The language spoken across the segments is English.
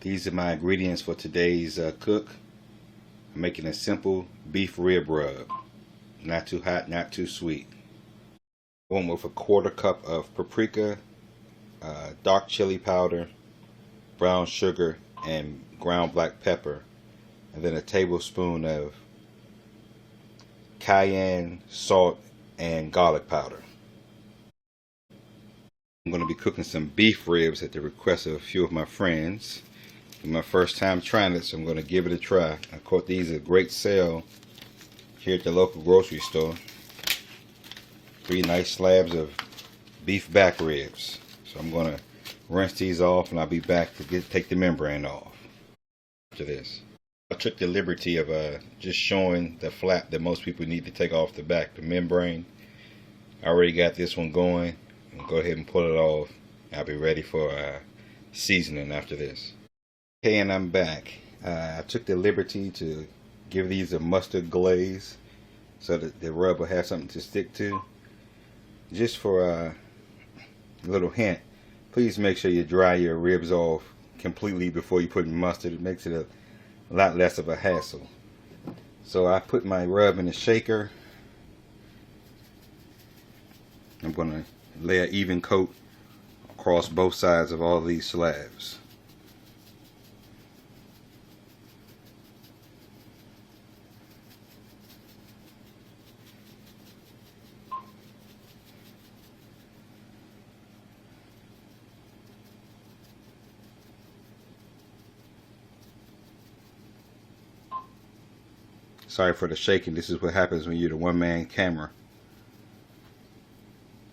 These are my ingredients for today's cook. I'm making a simple beef rib rub. Not too hot, not too sweet. One with a 1/4 cup of paprika, dark chili powder, brown sugar, and ground black pepper. And then a tablespoon of cayenne, salt, and garlic powder. I'm going to be cooking some beef ribs at the request of a few of my friends. It's my first time trying it, so I'm going to give it a try. I caught these at a great sale here at the local grocery store. 3 nice slabs of beef back ribs. So I'm going to rinse these off, and I'll be back to take the membrane off after this. I took the liberty of just showing the flap that most people need to take off the back, the membrane. I already got this one going. I'll go ahead and pull it off. I'll be ready for seasoning after this. Okay, and I'm back. I took the liberty to give these a mustard glaze so that the rub will have something to stick to. Just for a little hint, please make sure you dry your ribs off completely before you put in mustard. It makes it a lot less of a hassle. So I put my rub in the shaker. I'm going to lay an even coat across both sides of all these slabs. Sorry for the shaking. This is what happens when you're the one-man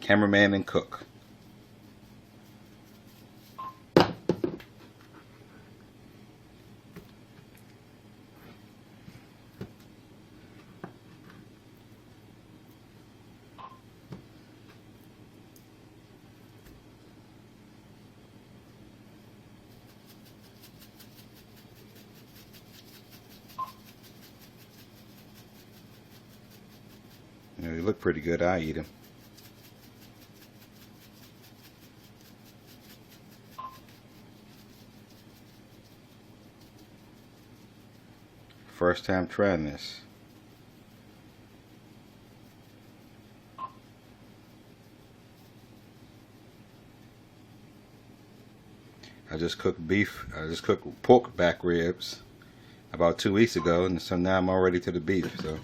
cameraman and cook. You know, they look pretty good. I eat them. First time trying this. I just cooked pork back ribs about 2 weeks ago, and so now I'm already to the beef, so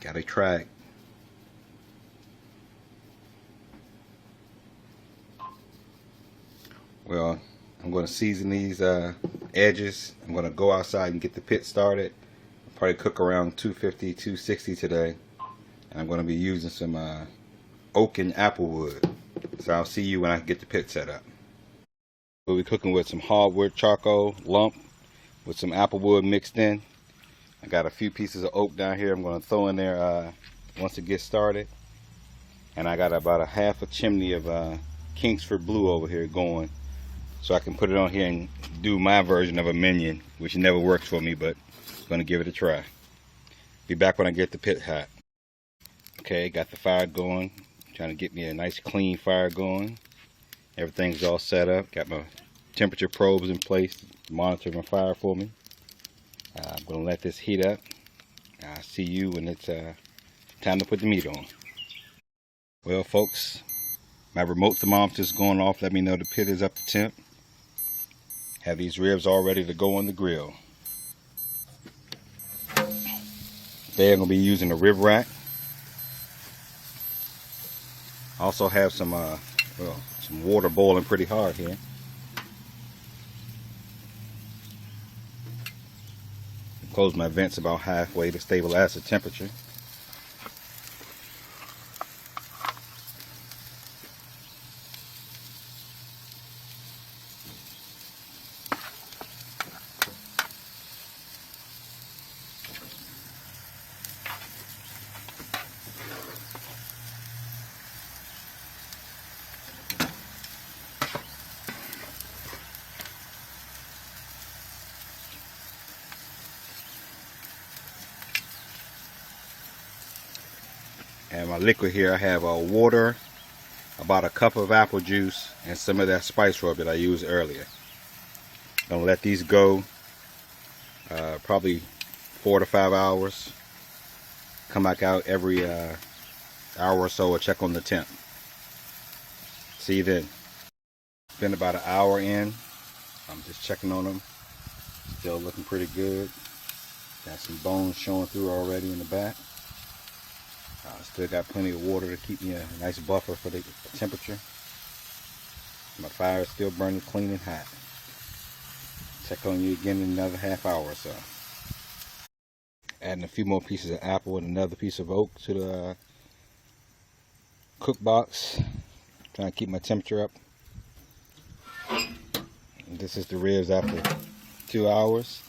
gotta try it. Well, I'm going to season these edges. I'm going to go outside and get the pit started. I'll probably cook around 250, 260 today. And I'm going to be using some oak and apple wood. So I'll see you when I get the pit set up. We'll be cooking with some hardwood charcoal lump with some apple wood mixed in. I got a few pieces of oak down here I'm going to throw in there once it gets started. And I got about a half a chimney of Kingsford Blue over here going. So I can put it on here and do my version of a minion, which never works for me, but I'm going to give it a try. Be back when I get the pit hot. Okay, got the fire going. Trying to get me a nice clean fire going. Everything's all set up. Got my temperature probes in place to monitor my fire for me. I'm going to let this heat up. I'll see you when it's time to put the meat on. Well, folks, my remote thermometer is going off. Let me know the pit is up to temp. Have these ribs all ready to go on the grill. Today I'm going to be using a rib rack. Also have some water boiling pretty hard here. Close my vents about halfway to stabilize the temperature. And my liquid here, I have water, about a cup of apple juice and some of that spice rub that I used earlier. Gonna let these go probably 4 to 5 hours. Come back out every hour or so or check on the temp. See you then. Been about an hour in. I'm just checking on them. Still looking pretty good. Got some bones showing through already in the back. Still got plenty of water to keep me a nice buffer for the temperature. My fire is still burning clean and hot. Check on you again in another half hour or so. Adding a few more pieces of apple and another piece of oak to the cook box. Trying to keep my temperature up. And this is the ribs after 2 hours.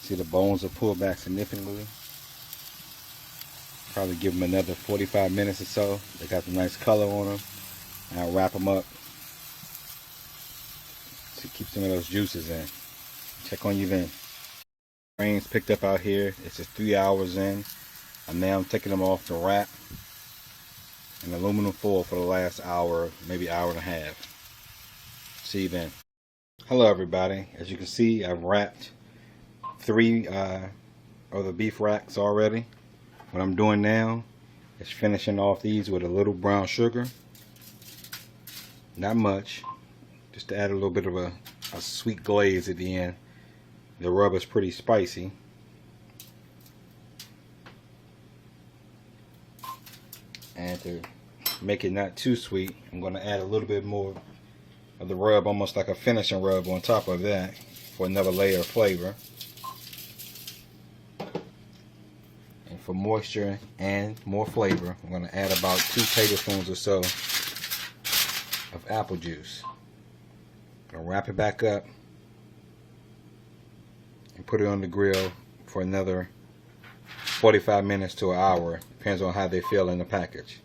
See, the bones are pulled back significantly. Probably give them another 45 minutes or so. They got the nice color on them. And I'll wrap them up to keep some of those juices in. Check on you then. Rain's picked up out here. It's just 3 hours in. And now I'm taking them off the wrap in aluminum foil for the last hour, maybe hour and a half. See you then. Hello everybody. As you can see, I've wrapped 3 of the beef racks already. What I'm doing now is finishing off these with a little brown sugar. Not much, just to add a little bit of a sweet glaze at the end. The rub is pretty spicy. And to make it not too sweet, I'm going to add a little bit more of the rub, almost like a finishing rub on top of that for another layer of flavor. And for moisture and more flavor, I'm going to add about 2 tablespoons or so of apple juice. I'm going to wrap it back up and put it on the grill for another 45 minutes to an hour. Depends on how they feel in the package.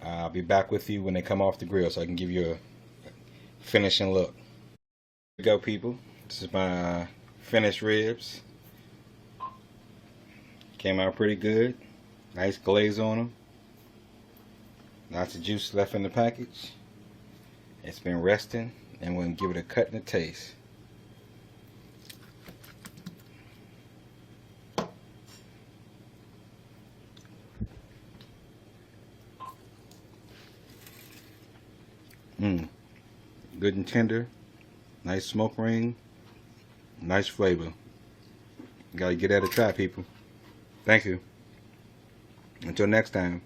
I'll be back with you when they come off the grill so I can give you a finishing look. Here we go, people. This is my finished ribs. Came out pretty good. Nice glaze on them. Lots of juice left in the package. It's been resting, and we're going to give it a cut and a taste. Good and tender. Nice smoke ring. Nice flavor. You gotta get that a try, people. Thank you. Until next time.